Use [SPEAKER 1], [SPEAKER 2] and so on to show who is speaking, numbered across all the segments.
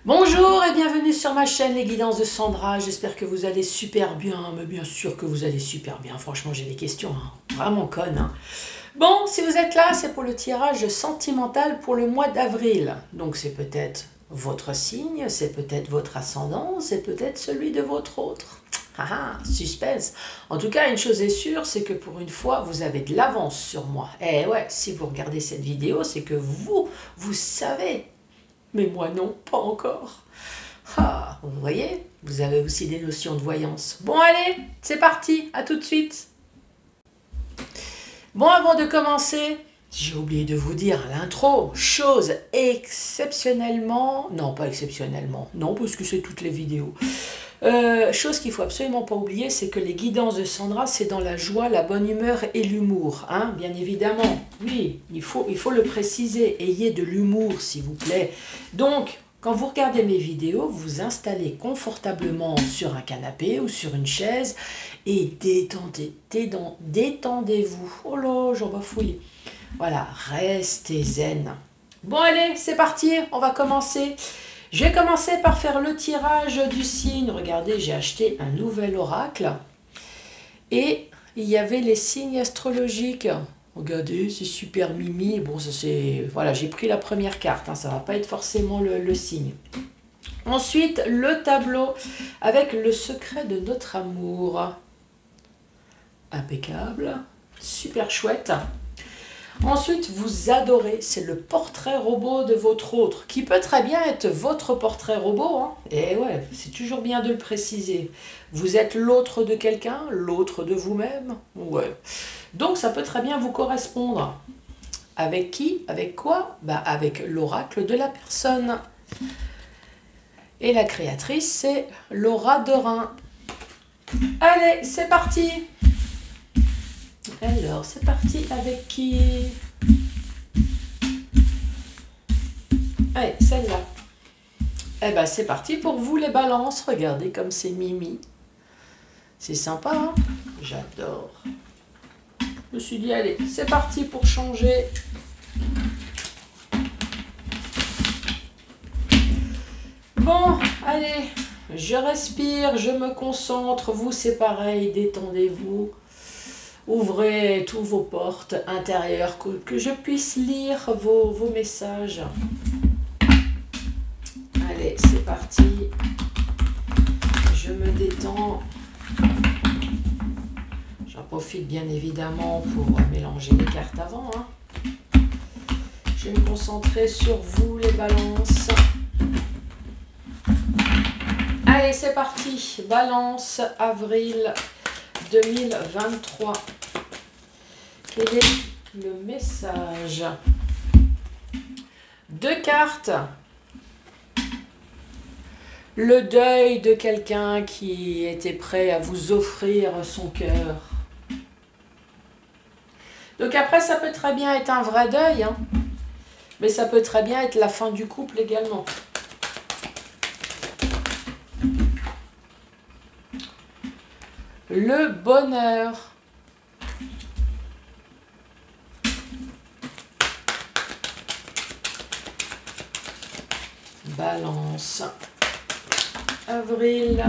[SPEAKER 1] Bonjour et bienvenue sur ma chaîne Les Guidances de Sandra. J'espère que vous allez super bien, mais bien sûr que vous allez super bien. Franchement, j'ai des questions vraiment connes. Bon, si vous êtes là, c'est pour le tirage sentimental pour le mois d'avril. Donc c'est peut-être votre signe, c'est peut-être votre ascendant, c'est peut-être celui de votre autre. Ah, suspense. En tout cas, une chose est sûre, c'est que pour une fois, vous avez de l'avance sur moi. Eh ouais, si vous regardez cette vidéo, c'est que vous savez. Mais moi non, pas encore. Ah, vous voyez, vous avez aussi des notions de voyance. Bon allez, c'est parti, à tout de suite. Bon, avant de commencer, j'ai oublié de vous dire l'intro. Chose exceptionnellement... Non, pas exceptionnellement. Non, parce que c'est toutes les vidéos. Chose qu'il faut absolument pas oublier, c'est que les guidances de Sandra, c'est dans la joie, la bonne humeur et l'humour. Hein, bien évidemment, oui, il faut le préciser. Ayez de l'humour, s'il vous plaît. Donc, quand vous regardez mes vidéos, vous vous installez confortablement sur un canapé ou sur une chaise et détendez-vous. Oh là, j'en bafouille. Voilà, restez zen. Bon allez, c'est parti, on va commencer. Je vais commencer par faire le tirage du signe. Regardez, j'ai acheté un nouvel oracle. Et il y avait les signes astrologiques. Regardez, c'est super mimi. Bon, ça c'est... Voilà, j'ai pris la première carte. Hein, ça ne va pas être forcément le signe. Ensuite, le tableau avec le secret de notre amour. Impeccable. Super chouette. Ensuite, vous adorez, c'est le portrait robot de votre autre, qui peut très bien être votre portrait robot. Hein. Et ouais, c'est toujours bien de le préciser. Vous êtes l'autre de quelqu'un, l'autre de vous-même. Ouais. Donc, ça peut très bien vous correspondre. Avec qui? Avec quoi? Bah, avec l'oracle de la personne. Et la créatrice, c'est Laura Derain. Allez, c'est parti! Alors, c'est parti avec qui? Allez, celle-là. Eh ben, c'est parti pour vous les balances. Regardez comme c'est mimi. C'est sympa, hein? J'adore. Je me suis dit, allez, c'est parti pour changer. Bon, allez, je respire, je me concentre. Vous, c'est pareil, détendez-vous. Ouvrez toutes vos portes intérieures, que je puisse lire vos messages. Allez, c'est parti. Je me détends. J'en profite bien évidemment pour mélanger les cartes avant. Hein. Je vais me concentrer sur vous, les balances. Allez, c'est parti. Balance, avril 2023. Quel est le message? 2 cartes. Le deuil de quelqu'un qui était prêt à vous offrir son cœur. Donc après, ça peut très bien être un vrai deuil, hein, mais ça peut très bien être la fin du couple également. Le bonheur. Balance. Avril.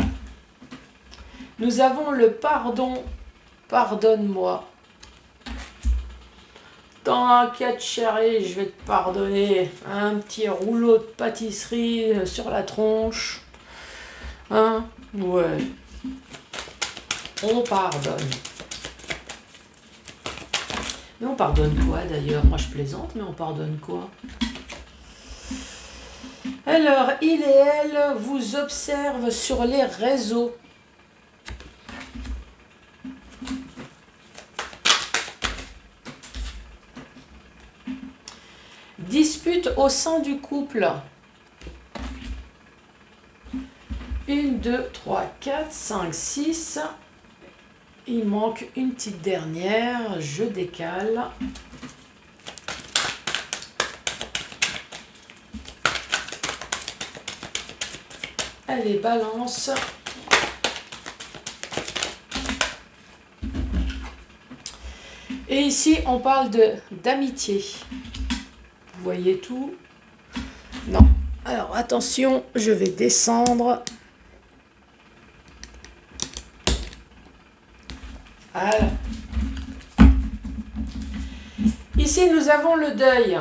[SPEAKER 1] Nous avons le pardon. Pardonne-moi. T'inquiète chérie, je vais te pardonner. Un petit rouleau de pâtisserie sur la tronche. Hein? Ouais. On pardonne. Mais on pardonne quoi d'ailleurs? Moi je plaisante, mais on pardonne quoi? Alors, il et elle vous observent sur les réseaux. Dispute au sein du couple. 1, 2, 3, 4, 5, 6. Il manque une petite dernière. Je décale. Allez, balance. Et ici, on parle d'amitié. Vous voyez tout? Non. Alors, attention, je vais descendre. Voilà. Ici, nous avons le deuil.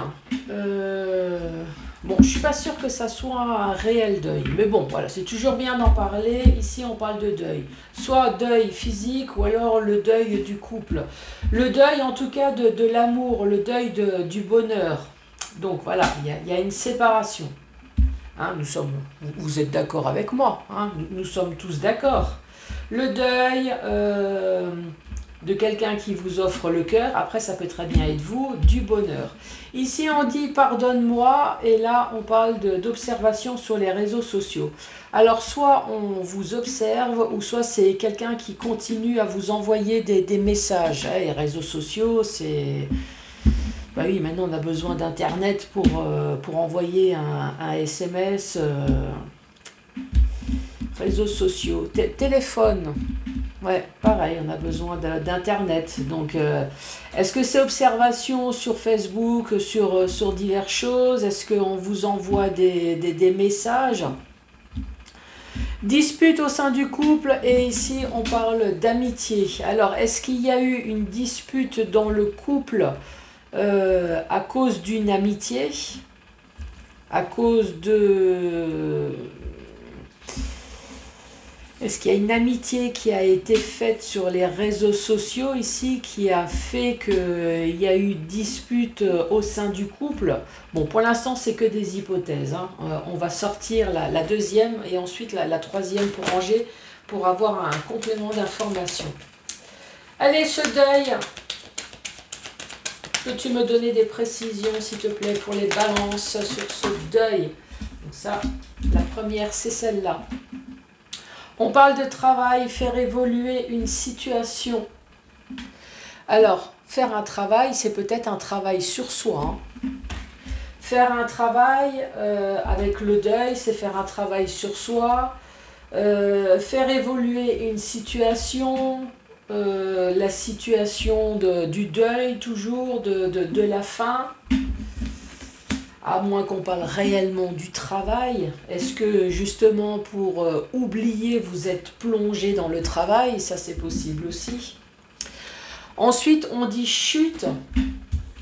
[SPEAKER 1] Bon, je suis pas sûre que ça soit un réel deuil. Mais bon, voilà, c'est toujours bien d'en parler. Ici, on parle de deuil. Soit deuil physique ou alors le deuil du couple. Le deuil, en tout cas, de l'amour, le deuil du bonheur. Donc voilà, il y a une séparation. Hein, vous êtes d'accord avec moi, hein, nous sommes tous d'accord. Le deuil de quelqu'un qui vous offre le cœur, après ça peut très bien être vous, du bonheur. Ici on dit pardonne-moi, et là on parle d'observation sur les réseaux sociaux. Alors soit on vous observe, ou soit c'est quelqu'un qui continue à vous envoyer des messages. Les réseaux sociaux, c'est... Bah oui, maintenant on a besoin d'internet pour envoyer un SMS. Réseaux sociaux, téléphone. Ouais, pareil, on a besoin d'internet. Donc, est-ce que c'est observation sur Facebook, sur diverses choses? Est-ce qu'on vous envoie des messages? Dispute au sein du couple, et ici on parle d'amitié. Alors, est-ce qu'il y a eu une dispute dans le couple à cause d'une amitié, à cause de... Est-ce qu'il y a une amitié qui a été faite sur les réseaux sociaux ici, qui a fait qu'il y a eu dispute au sein du couple? Bon, pour l'instant, c'est que des hypothèses. Hein. On va sortir la deuxième et ensuite la troisième pour ranger, pour avoir un complément d'information. Allez, ce deuil... Peux-tu me donner des précisions, s'il te plaît, pour les balances sur ce deuil? Donc ça, la première, c'est celle-là. On parle de travail, faire évoluer une situation. Alors, faire un travail, c'est peut-être un travail sur soi. Hein. Faire un travail avec le deuil, c'est faire un travail sur soi. Faire évoluer une situation... la situation du deuil, toujours, de la fin, à moins qu'on parle réellement du travail. Est-ce que justement pour oublier, vous êtes plongé dans le travail? Ça, c'est possible aussi. Ensuite, on dit chute,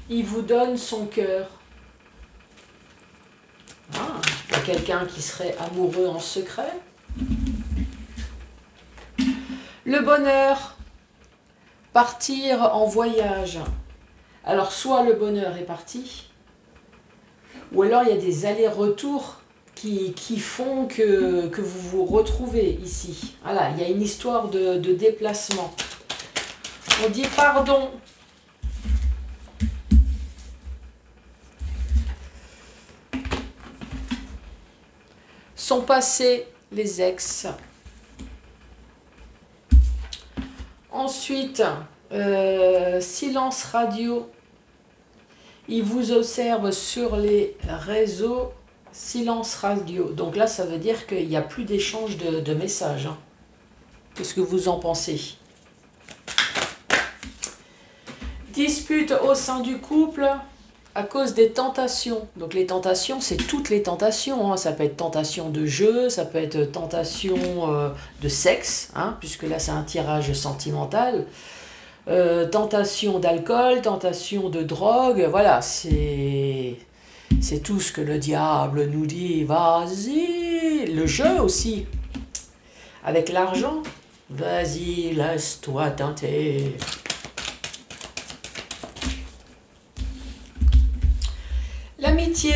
[SPEAKER 1] il vous donne son cœur. Ah, il y a quelqu'un qui serait amoureux en secret. Le bonheur. Partir en voyage. Alors, soit le bonheur est parti, ou alors il y a des allers-retours qui font que vous vous retrouvez ici. Voilà, il y a une histoire de déplacement. On dit pardon. Son passé, les ex. Ensuite, silence radio. Il vous observe sur les réseaux, silence radio. Donc là, ça veut dire qu'il n'y a plus d'échange de messages. Hein. Qu'est-ce que vous en pensez? Dispute au sein du couple à cause des tentations. Donc les tentations, c'est toutes les tentations. Hein. Ça peut être tentation de jeu, ça peut être tentation de sexe, hein, puisque là c'est un tirage sentimental. Tentation d'alcool, tentation de drogue, voilà, c'est tout ce que le diable nous dit. Vas-y, le jeu aussi, avec l'argent. Vas-y, laisse-toi tenter. L'amitié.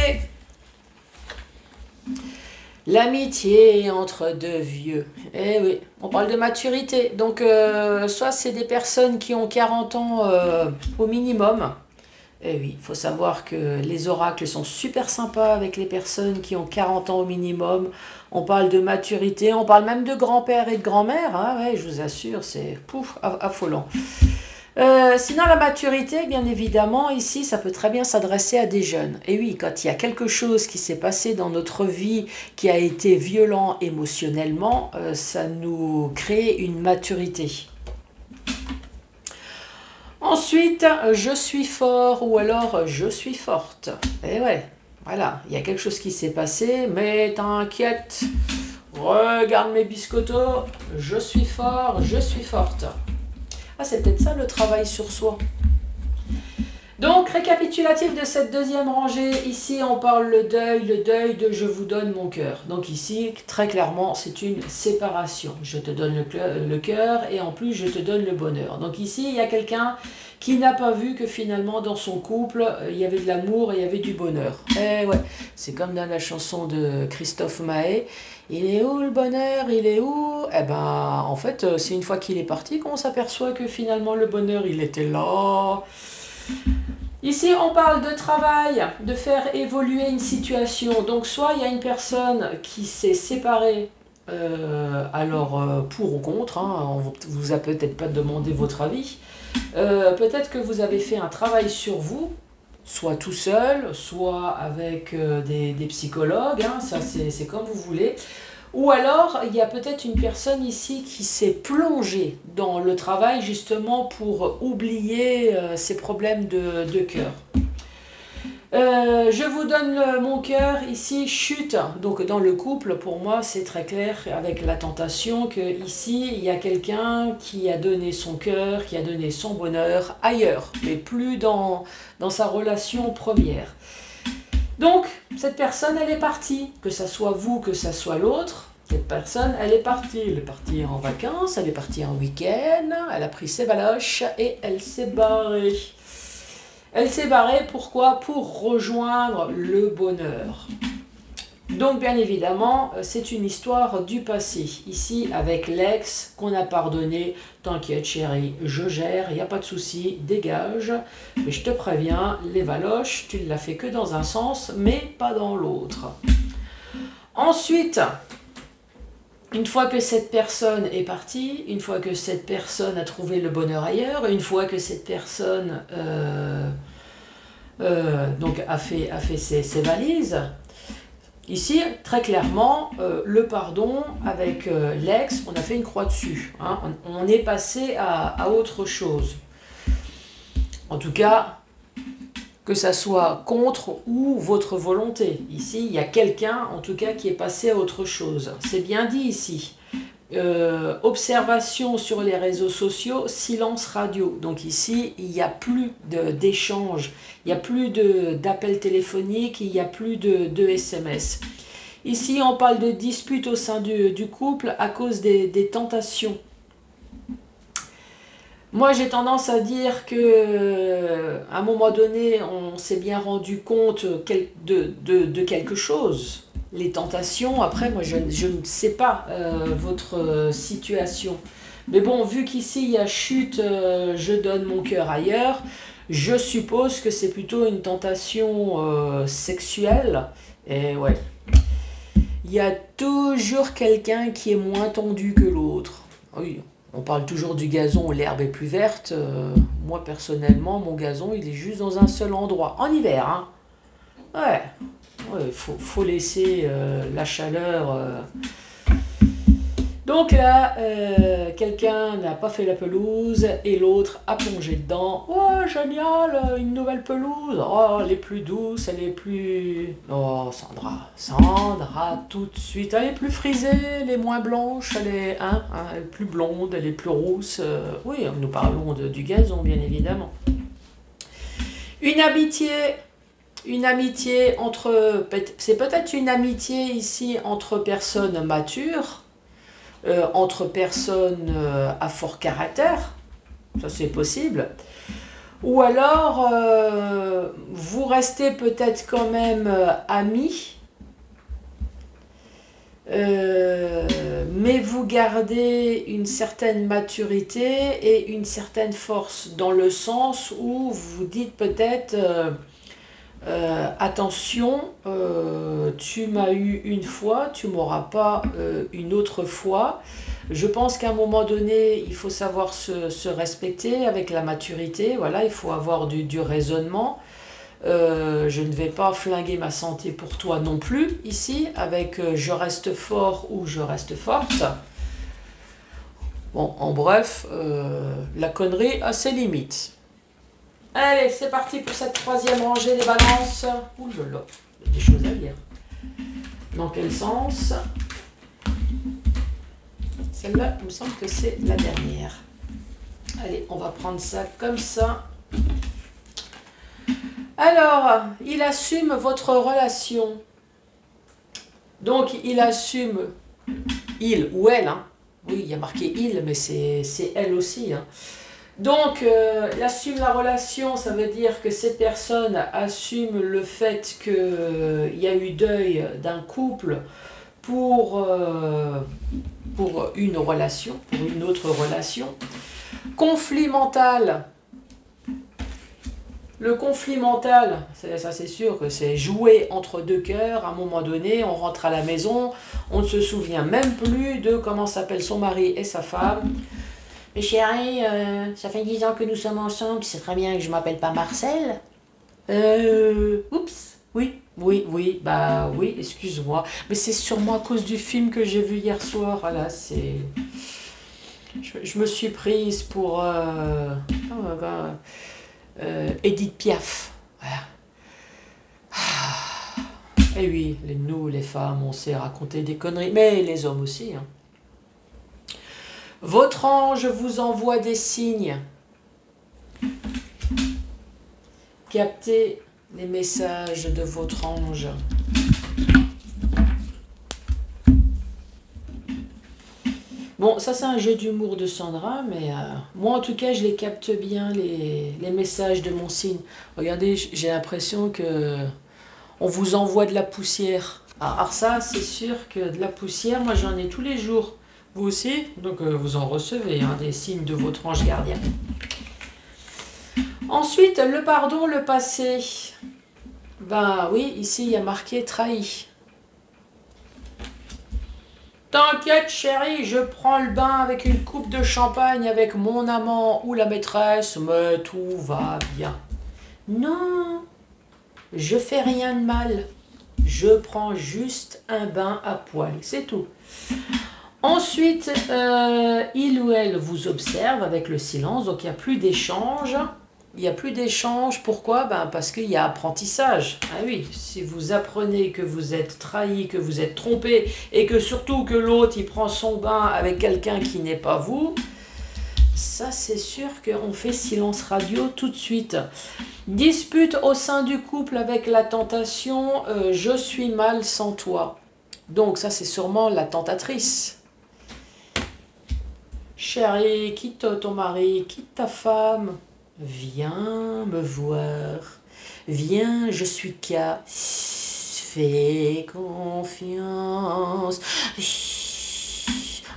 [SPEAKER 1] L'amitié entre deux vieux. Eh oui, on parle de maturité. Donc, soit c'est des personnes qui ont 40 ans au minimum. Eh oui, il faut savoir que les oracles sont super sympas avec les personnes qui ont 40 ans au minimum. On parle de maturité, on parle même de grand-père et de grand-mère. Hein, ouais, je vous assure, c'est pouf, affolant. Sinon, la maturité, bien évidemment, ici, ça peut très bien s'adresser à des jeunes. Et oui, quand il y a quelque chose qui s'est passé dans notre vie, qui a été violent émotionnellement, ça nous crée une maturité. Ensuite, je suis fort ou alors je suis forte. Et ouais, Voilà, il y a quelque chose qui s'est passé, mais t'inquiète. Regarde mes biscottos, je suis fort, je suis forte. Ah, c'est peut-être ça le travail sur soi. Donc, récapitulatif de cette deuxième rangée, ici on parle le deuil de je vous donne mon cœur. Donc ici, très clairement, c'est une séparation. Je te donne le cœur et en plus je te donne le bonheur. Donc ici, il y a quelqu'un qui n'a pas vu que finalement dans son couple, il y avait de l'amour et il y avait du bonheur. Eh ouais, c'est comme dans la chanson de Christophe Maé. Il est où le bonheur? Il est où? Eh ben, en fait, c'est une fois qu'il est parti qu'on s'aperçoit que finalement le bonheur, il était là. Ici, on parle de travail, de faire évoluer une situation. Donc, soit il y a une personne qui s'est séparée, pour ou contre, hein, on vous a peut-être pas demandé votre avis. Peut-être que vous avez fait un travail sur vous, soit tout seul, soit avec des psychologues, hein, ça c'est comme vous voulez. Ou alors, il y a peut-être une personne ici qui s'est plongée dans le travail justement pour oublier ses problèmes de cœur. Je vous donne mon cœur ici, chute. Donc dans le couple, pour moi, c'est très clair avec la tentation que ici, il y a quelqu'un qui a donné son cœur, qui a donné son bonheur ailleurs, mais plus dans sa relation première. Donc, cette personne, elle est partie, que ça soit vous, que ça soit l'autre. Cette personne, elle est partie en vacances, elle est partie en week-end, elle a pris ses valoches et elle s'est barrée. Elle s'est barrée, pourquoi? Pour rejoindre le bonheur. Donc, bien évidemment, c'est une histoire du passé. Ici, avec l'ex qu'on a pardonné. T'inquiète, chérie, je gère, il n'y a pas de souci, dégage. Mais je te préviens, les valoches, tu ne l'as fait que dans un sens, mais pas dans l'autre. Ensuite, une fois que cette personne est partie, une fois que cette personne a trouvé le bonheur ailleurs, une fois que cette personne donc a fait ses valises, ici, très clairement, le pardon avec l'ex, on a fait une croix dessus. Hein, on est passé à autre chose. En tout cas, que ça soit contre ou votre volonté. Ici, il y a quelqu'un, en tout cas, qui est passé à autre chose. C'est bien dit ici. Observation sur les réseaux sociaux, silence radio. Donc ici, il n'y a plus d'échanges, il n'y a plus d'appels téléphoniques, il n'y a plus de SMS. Ici, on parle de disputes au sein du couple à cause des tentations. Moi, j'ai tendance à dire que à un moment donné, on s'est bien rendu compte de quelque chose. Les tentations, après, moi, je ne sais pas votre situation. Mais bon, vu qu'ici, il y a chute, je donne mon cœur ailleurs, je suppose que c'est plutôt une tentation sexuelle. Et ouais, il y a toujours quelqu'un qui est moins tendu que l'autre. Oui. On parle toujours du gazon où l'herbe est plus verte. Moi, personnellement, mon gazon, il est juste dans un seul endroit. En hiver, hein. Ouais, faut laisser la chaleur. Donc là, quelqu'un n'a pas fait la pelouse et l'autre a plongé dedans. Oh, génial, une nouvelle pelouse. Oh, elle est plus douce, elle est plus... Oh, Sandra, tout de suite. Elle est plus frisée, elle est moins blanche, elle est, elle est plus blonde, elle est plus rousse. Oui, nous parlons du gazon, bien évidemment. Une amitié entre... C'est peut-être une amitié ici entre personnes matures, entre personnes à fort caractère, ça c'est possible, ou alors vous restez peut-être quand même amis, mais vous gardez une certaine maturité et une certaine force, dans le sens où vous dites peut-être attention, tu m'as eu une fois, tu m'auras pas une autre fois. Je pense qu'à un moment donné, il faut savoir se respecter avec la maturité. Voilà, il faut avoir du raisonnement. Je ne vais pas flinguer ma santé pour toi non plus, ici, avec je reste fort ou je reste forte. Bon, en bref, la connerie a ses limites. Allez, c'est parti pour cette troisième rangée des balances. Ouh là là. des choses à lire. Dans quel sens? Celle-là, il me semble que c'est la dernière. Allez, on va prendre ça comme ça. Alors, il assume votre relation. Donc, il assume, il ou elle, hein. Oui, il y a marqué il, mais c'est elle aussi, hein. Donc, il assume la relation, ça veut dire que cette personne assume le fait qu'il y a eu deuil d'un couple pour une relation, pour une autre relation. Conflit mental. Le conflit mental, ça c'est sûr que c'est jouer entre deux cœurs. À un moment donné, on rentre à la maison, on ne se souvient même plus de comment s'appellent son mari et sa femme. Mais chérie, ça fait 10 ans que nous sommes ensemble, c'est très bien que je m'appelle pas Marcel. Oups, oui, bah oui, excuse-moi. Mais c'est sûrement à cause du film que j'ai vu hier soir. Voilà, c'est... Je me suis prise pour... Edith Piaf. Voilà. Et oui, nous, les femmes, on sait raconter des conneries, mais les hommes aussi, hein. Votre ange vous envoie des signes. Captez les messages de votre ange. Bon, ça c'est un jeu d'humour de Sandra, mais moi en tout cas je les capte bien, les messages de mon signe. Regardez, j'ai l'impression que on vous envoie de la poussière. Alors ça, c'est sûr que de la poussière, moi j'en ai tous les jours. Vous aussi, donc vous en recevez, hein, des signes de votre ange gardien. Ensuite, le pardon, le passé. Ben oui, ici il y a marqué trahi. T'inquiète chérie, je prends le bain avec une coupe de champagne avec mon amant ou la maîtresse, mais tout va bien. Non, je fais rien de mal. Je prends juste un bain à poil, c'est tout. Ensuite, il ou elle vous observe avec le silence, donc il n'y a plus d'échange. Il n'y a plus d'échange, pourquoi? Ben parce qu'il y a apprentissage. Ah oui, si vous apprenez que vous êtes trahi, que vous êtes trompé, et que surtout que l'autre il prend son bain avec quelqu'un qui n'est pas vous, ça c'est sûr qu'on fait silence radio tout de suite. Dispute au sein du couple avec la tentation, je suis mal sans toi. Donc ça c'est sûrement la tentatrice. Chérie, quitte ton mari, quitte ta femme. Viens me voir, viens, je suis K, fais confiance.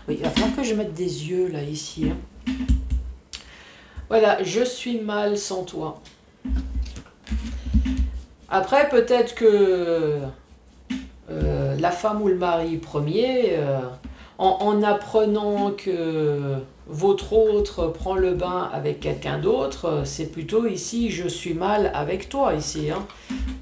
[SPEAKER 1] Oui, il va falloir que je mette des yeux là, ici. Hein. Voilà, je suis mal sans toi. Après, peut-être que la femme ou le mari premier, en apprenant que votre autre prend le bain avec quelqu'un d'autre, c'est plutôt ici, je suis mal avec toi, ici. Hein.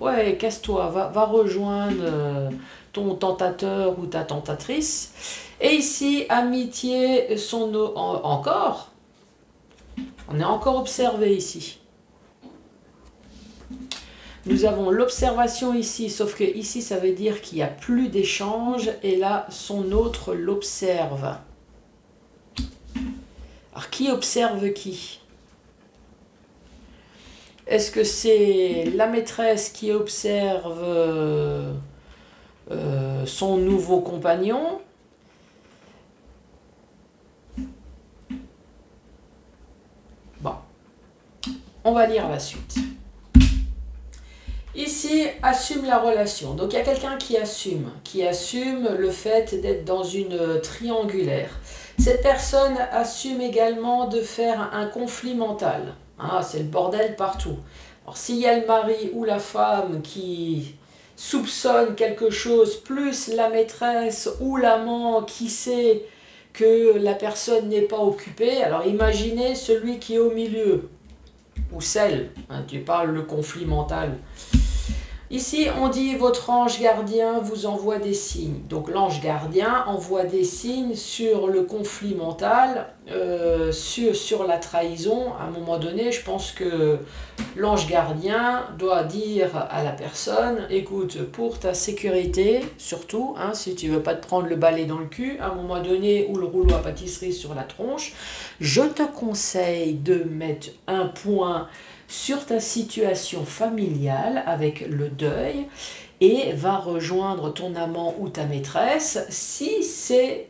[SPEAKER 1] Ouais, casse-toi, va rejoindre ton tentateur ou ta tentatrice. Et ici, amitié, encore. On est encore observé ici. Nous avons l'observation ici, sauf que ici, ça veut dire qu'il n'y a plus d'échange, et là, son autre l'observe. Alors, qui observe qui? Est-ce que c'est la maîtresse qui observe son nouveau compagnon? Bon, on va lire la suite. Ici, assume la relation. Donc, il y a quelqu'un qui assume le fait d'être dans une triangulaire. Cette personne assume également de faire un conflit mental. Ah, c'est le bordel partout. Alors, s'il y a le mari ou la femme qui soupçonne quelque chose, plus la maîtresse ou l'amant qui sait que la personne n'est pas occupée, alors imaginez celui qui est au milieu, ou celle, hein, tu parles le conflit mental. Ici, on dit votre ange gardien vous envoie des signes. Donc l'ange gardien envoie des signes sur le conflit mental, sur la trahison. À un moment donné, je pense que l'ange gardien doit dire à la personne, écoute, pour ta sécurité, surtout, hein, si tu ne veux pas te prendre le balai dans le cul, à un moment donné, ou le rouleau à pâtisserie sur la tronche, je te conseille de mettre un point sur ta situation familiale avec le deuil et va rejoindre ton amant ou ta maîtresse si c'est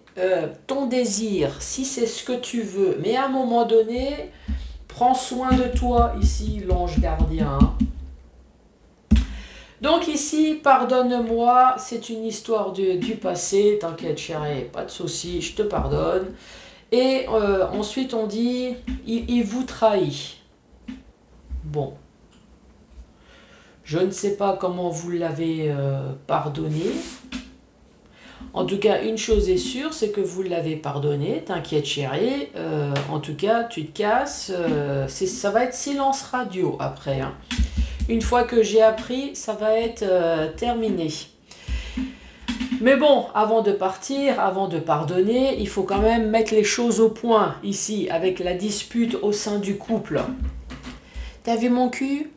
[SPEAKER 1] ton désir, si c'est ce que tu veux. Mais à un moment donné, prends soin de toi, ici l'ange gardien. Donc ici, pardonne-moi, c'est une histoire du passé, t'inquiète chérie, pas de souci, je te pardonne. Et ensuite on dit, il vous trahit. Bon, je ne sais pas comment vous l'avez pardonné. En tout cas, une chose est sûre, c'est que vous l'avez pardonné. T'inquiète chérie, en tout cas, tu te casses. Ça va être silence radio après. Hein. Une fois que j'ai appris, ça va être terminé. Mais bon, avant de partir, avant de pardonner, il faut quand même mettre les choses au point ici, avec la dispute au sein du couple. T'as vu mon cul?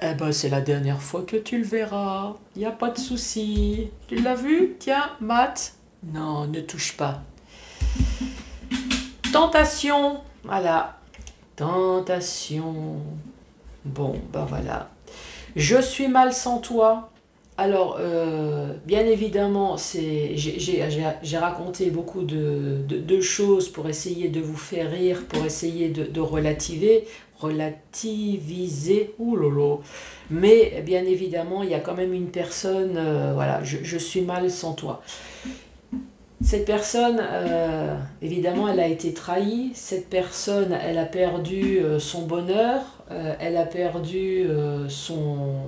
[SPEAKER 1] Eh ben, c'est la dernière fois que tu le verras. Il n'y a pas de souci. Tu l'as vu? Tiens, Matt. Non, ne touche pas. Tentation. Voilà. Tentation. Bon, ben voilà. Je suis mal sans toi. Alors, bien évidemment, j'ai raconté beaucoup de choses pour essayer de vous faire rire, pour essayer de relativiser, ouh lolo. Mais bien évidemment, il y a quand même une personne, voilà, je suis mal sans toi. Cette personne, évidemment, elle a été trahie. Cette personne, elle a perdu son bonheur, elle a perdu son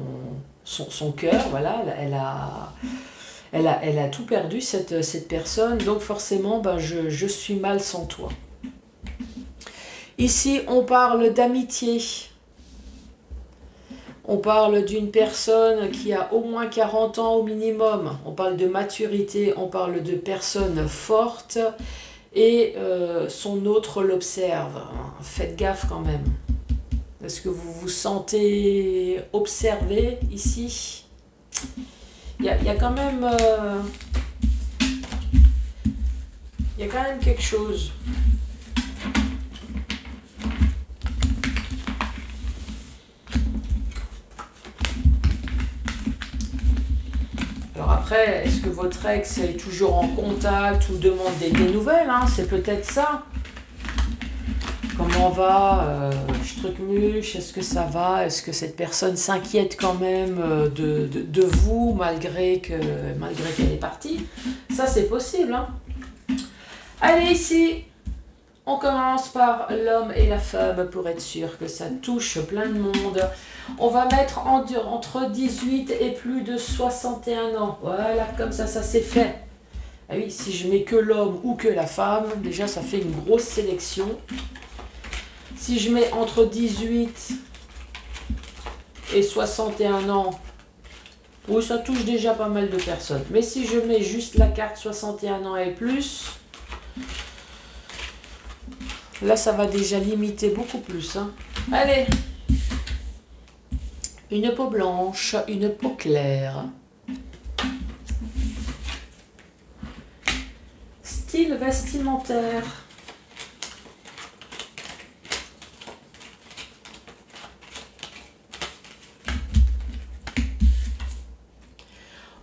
[SPEAKER 1] cœur, voilà, elle a tout perdu, cette personne, donc forcément, ben, je suis mal sans toi. Ici, on parle d'amitié. On parle d'une personne qui a au moins 40 ans au minimum. On parle de maturité, on parle de personnes fortes et son autre l'observe. Faites gaffe quand même. Est-ce que vous vous sentez observé ici? Il y a quand même... il y a quand même quelque chose. Alors après, est-ce que votre ex est toujours en contact ou demande des nouvelles, hein? C'est peut-être ça. Comment va Strucmuche, est-ce que ça va? Est-ce que cette personne s'inquiète quand même de vous malgré qu'elle est partie? Ça, c'est possible. Hein. Allez, ici, on commence par l'homme et la femme pour être sûr que ça touche plein de monde. On va mettre entre 18 et plus de 61 ans. Voilà, comme ça c'est fait. Ah oui, si je mets que l'homme ou que la femme, déjà, ça fait une grosse sélection. Si je mets entre 18 et 61 ans, oui, ça touche déjà pas mal de personnes. Mais si je mets juste la carte 61 ans et plus, là, ça va déjà limiter beaucoup plus. Hein. Allez, une peau blanche, une peau claire. Style vestimentaire.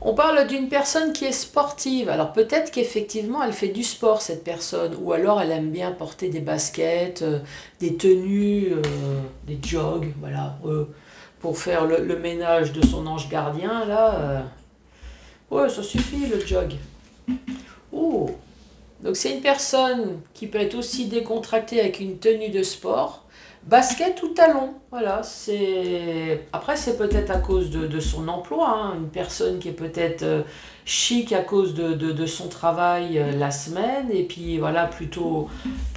[SPEAKER 1] On parle d'une personne qui est sportive. Alors peut-être qu'effectivement elle fait du sport cette personne. Ou alors elle aime bien porter des baskets, des tenues, des jogs, voilà. Pour faire le ménage de son ange gardien, là. Ouais, ça suffit le jog. Oh. Donc c'est une personne qui peut être aussi décontractée avec une tenue de sport. Basket ou talon, voilà, après c'est peut-être à cause de son emploi, hein, une personne qui est peut-être chic à cause de son travail la semaine, et puis voilà, plutôt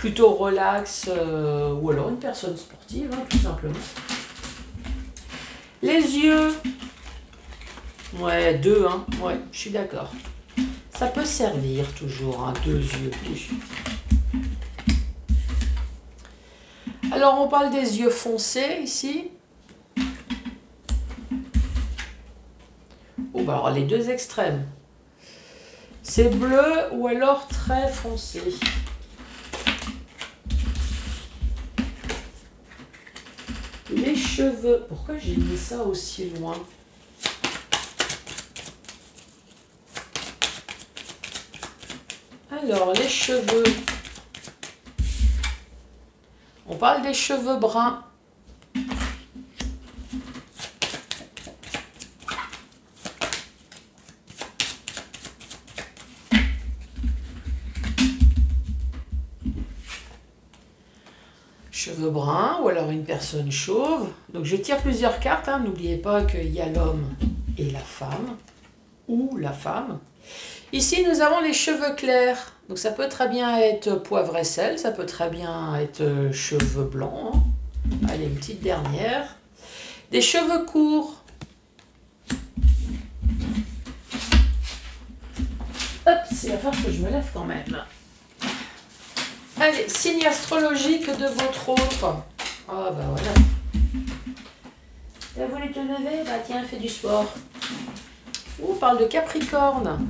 [SPEAKER 1] relax, ou alors une personne sportive, hein, tout simplement. Les yeux, Ouais, deux, hein. Ouais, je suis d'accord. Ça peut servir toujours, hein, deux yeux plus. Alors, on parle des yeux foncés ici. Oh, bah alors les deux extrêmes. C'est bleu ou alors très foncé. Les cheveux. Pourquoi j'ai mis ça aussi loin? Alors, les cheveux. On parle des cheveux bruns. Cheveux bruns ou alors une personne chauve. Donc je tire plusieurs cartes, hein. N'oubliez pas qu'il y a l'homme et la femme, ou la femme. Ici nous avons les cheveux clairs, donc ça peut très bien être poivre et sel, ça peut très bien être cheveux blancs, hein. Allez, une petite dernière. Des cheveux courts. Hop, c'est la fois que je me lève quand même. Allez, signe astrologique de votre autre. Ah bah voilà. T'as voulu te lever? Bah tiens, fais du sport. On parle de Capricorne.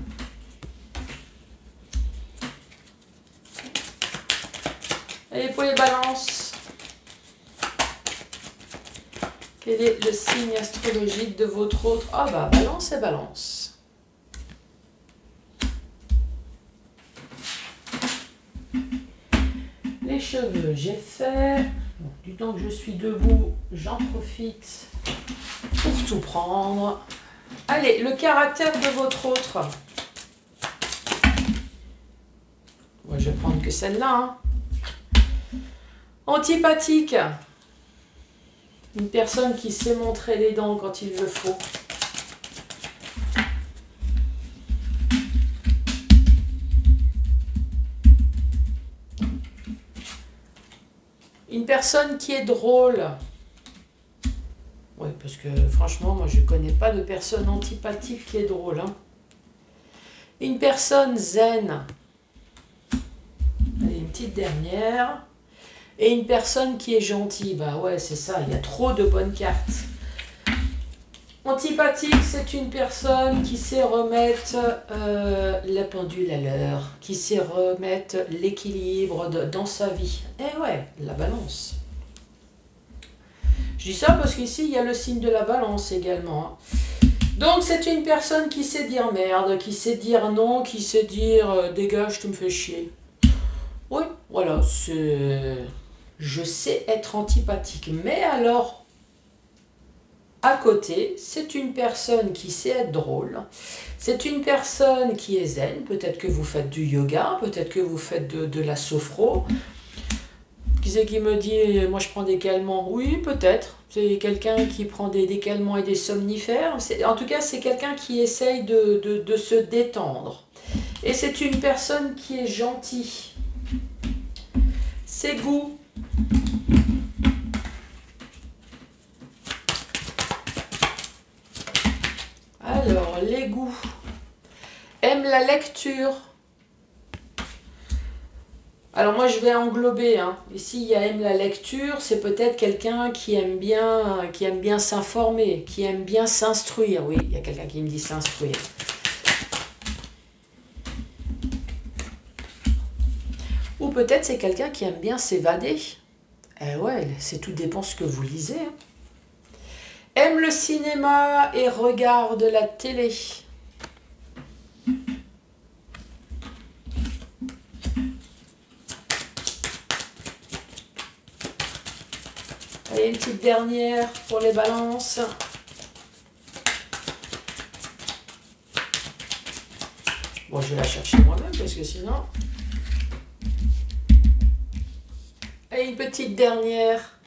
[SPEAKER 1] Allez, pour les balances. Quel est le signe astrologique de votre autre? Ah bah balance et balance. Les cheveux, j'ai fait. Bon, du temps que je suis debout, j'en profite pour tout prendre. Allez, le caractère de votre autre. Moi, je vais prendre que celle-là, hein. Antipathique. Une personne qui sait montrer les dents quand il le faut. Une personne qui est drôle. Oui, parce que franchement, moi je ne connais pas de personne antipathique qui est drôle, hein. Une personne zen. Allez, une petite dernière. Et une personne qui est gentille. Bah ouais, c'est ça, il y a trop de bonnes cartes. Antipathique, c'est une personne qui sait remettre la pendule à l'heure, qui sait remettre l'équilibre dans sa vie. Eh ouais, la balance. Je dis ça parce qu'ici, il y a le signe de la balance également. Donc, c'est une personne qui sait dire merde, qui sait dire non, qui sait dire dégage, tu me fais chier. Oui, voilà, je sais être antipathique. Mais alors, à côté, c'est une personne qui sait être drôle. C'est une personne qui est zen. Peut-être que vous faites du yoga, peut-être que vous faites de la sophro. Qui c'est qui me dit, moi je prends des calmants? Oui, peut-être. C'est quelqu'un qui prend des calmants et des somnifères. En tout cas, c'est quelqu'un qui essaye de se détendre. Et c'est une personne qui est gentille. Ses goûts. Alors, les goûts. Aime la lecture. Alors moi je vais englober, hein. Ici il y a aime la lecture, c'est peut-être quelqu'un qui aime bien s'informer, qui aime bien s'instruire. Oui, il y a quelqu'un qui me dit s'instruire. Ou peut-être c'est quelqu'un qui aime bien s'évader. Eh ouais, c'est tout dépend ce que vous lisez, hein. Aime le cinéma et regarde la télé. Allez, une petite dernière pour les balances. Bon, je vais la chercher moi-même parce que sinon... Allez, une petite dernière.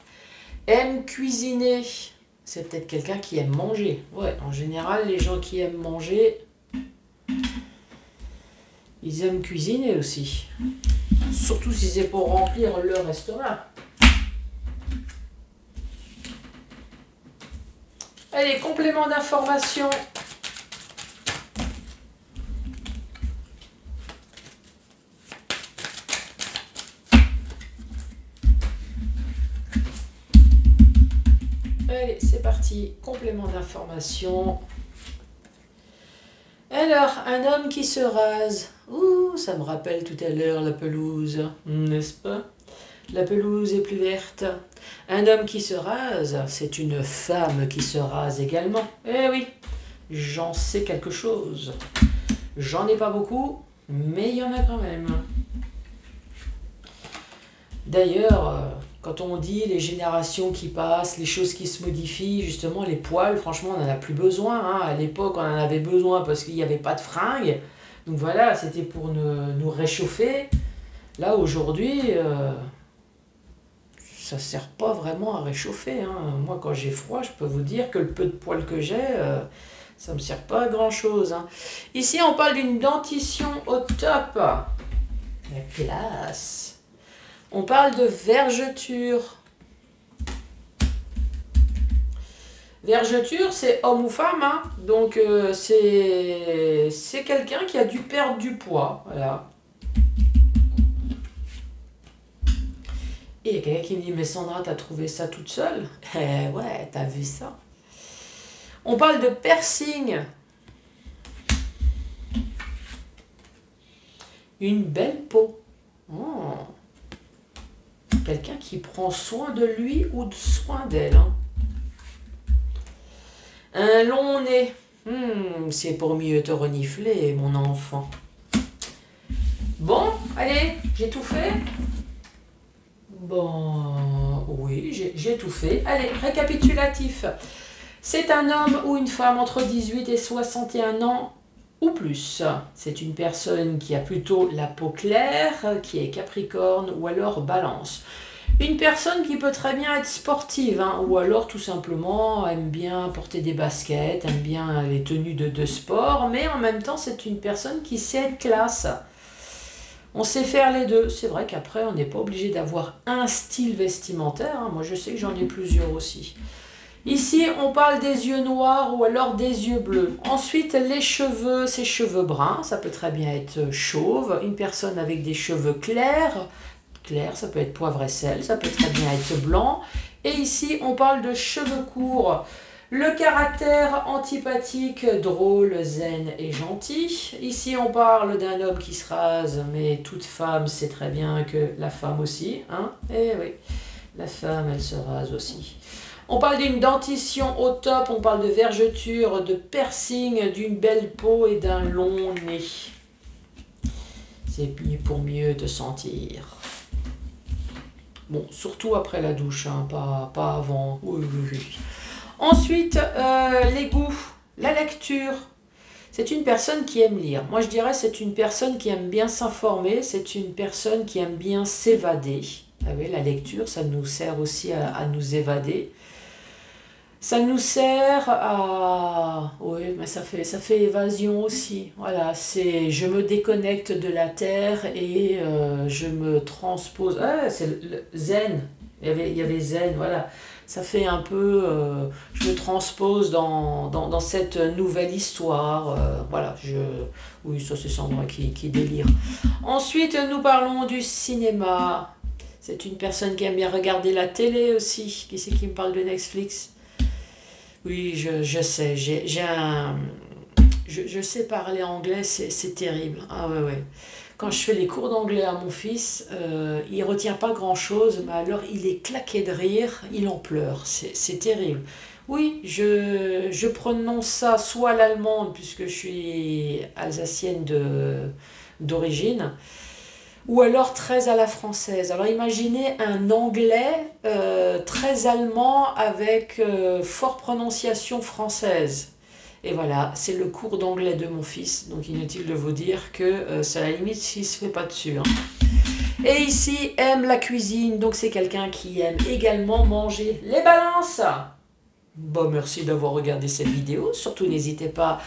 [SPEAKER 1] Aime cuisiner. C'est peut-être quelqu'un qui aime manger. Ouais, en général, les gens qui aiment manger, ils aiment cuisiner aussi. Surtout si c'est pour remplir leur estomac. Allez, complément d'information Allez, c'est parti. Complément d'information. Alors, un homme qui se rase. Ouh, ça me rappelle tout à l'heure la pelouse, n'est-ce pas? La pelouse est plus verte. Un homme qui se rase, c'est une femme qui se rase également. Eh oui, j'en sais quelque chose. J'en ai pas beaucoup, mais il y en a quand même. D'ailleurs, quand on dit les générations qui passent, les choses qui se modifient, justement les poils, franchement, on n'en a plus besoin. Hein. À l'époque, on en avait besoin parce qu'il n'y avait pas de fringues. Donc voilà, c'était pour nous réchauffer. Là, aujourd'hui, ça ne sert pas vraiment à réchauffer. Hein. Moi, quand j'ai froid, je peux vous dire que le peu de poils que j'ai, ça ne me sert pas à grand-chose. Hein. Ici, on parle d'une dentition au top. La classe. On parle de vergeture. Vergeture, c'est homme ou femme. Hein. Donc, c'est quelqu'un qui a dû perdre du poids. Voilà. Et il y a quelqu'un qui me dit, mais Sandra, t'as trouvé ça toute seule? Eh ouais, t'as vu ça. On parle de piercing. Une belle peau. Oh. Quelqu'un qui prend soin de lui ou de soin d'elle. Hein. Un long nez. C'est pour mieux te renifler, mon enfant. Bon, allez, j'ai tout fait. Bon, oui, j'ai tout fait. Allez, récapitulatif. C'est un homme ou une femme entre 18 et 61 ans ou plus. C'est une personne qui a plutôt la peau claire, qui est Capricorne ou alors Balance. Une personne qui peut très bien être sportive, hein, ou alors tout simplement aime bien porter des baskets, aime bien les tenues de sport, mais en même temps c'est une personne qui sait être classe. On sait faire les deux. C'est vrai qu'après on n'est pas obligé d'avoir un style vestimentaire, hein. Moi je sais que j'en ai plusieurs aussi. Ici, on parle des yeux noirs ou alors des yeux bleus. Ensuite, les cheveux, c'est cheveux bruns. Ça peut très bien être chauve. Une personne avec des cheveux clairs. Clair, ça peut être poivre et sel. Ça peut très bien être blanc. Et ici, on parle de cheveux courts. Le caractère antipathique, drôle, zen et gentil. Ici, on parle d'un homme qui se rase. Mais toute femme sait très bien que la femme aussi. Hein? Eh oui, la femme, elle se rase aussi. On parle d'une dentition au top, on parle de vergeture, de piercing, d'une belle peau et d'un long nez. C'est pour mieux te sentir. Bon, surtout après la douche, hein, pas avant. Oui, oui, oui. Ensuite, les goûts, la lecture. C'est une personne qui aime lire. Moi, je dirais c'est une personne qui aime bien s'informer, c'est une personne qui aime bien s'évader. Ah oui, la lecture, ça nous sert aussi à nous évader. Ça nous sert à... Oui, mais ça fait évasion aussi. Voilà, c'est je me déconnecte de la terre et je me transpose. Ah, c'est le zen. Il y avait zen, voilà. Ça fait un peu... je me transpose dans cette nouvelle histoire. Voilà, oui, ça c'est Sandra qui délire. Ensuite, nous parlons du cinéma. C'est une personne qui aime bien regarder la télé aussi. Qui c'est qui me parle de Netflix ? Oui, je sais, je sais parler anglais, c'est terrible. Ah ouais, ouais. Quand je fais les cours d'anglais à mon fils, il retient pas grand-chose, mais alors il est claqué de rire, il en pleure, c'est terrible. Oui, je prononce ça soit à l'allemande, puisque je suis alsacienne d'origine, ou alors très à la française. Alors imaginez un anglais très allemand avec forte prononciation française. Et voilà, c'est le cours d'anglais de mon fils. Donc inutile de vous dire que c'est à la limite s'il ne se fait pas dessus. Hein. Et ici, aime la cuisine. Donc c'est quelqu'un qui aime également manger les balances. Bon, merci d'avoir regardé cette vidéo. Surtout, n'hésitez pas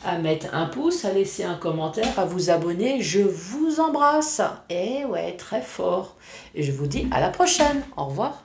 [SPEAKER 1] à mettre un pouce, à laisser un commentaire, à vous abonner. Je vous embrasse. Et ouais, très fort. Et je vous dis à la prochaine. Au revoir.